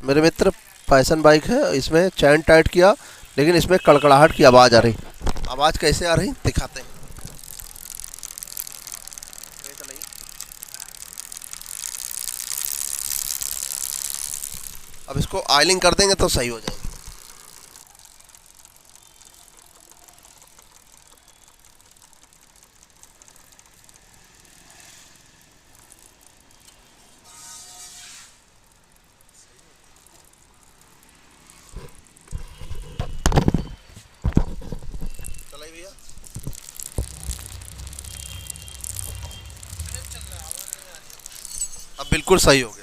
मेरे मित्र passion bike है, इसमें चैन टाइट किया लेकिन इसमें कड़कड़ाहट की आवाज़ आ रही। आवाज़ कैसे आ रही दिखाते हैं। ये चलाइए। अब इसको ऑयलिंग कर देंगे तो सही हो जाएगी। चलाइए भैया। अब बिल्कुल सही हो गया।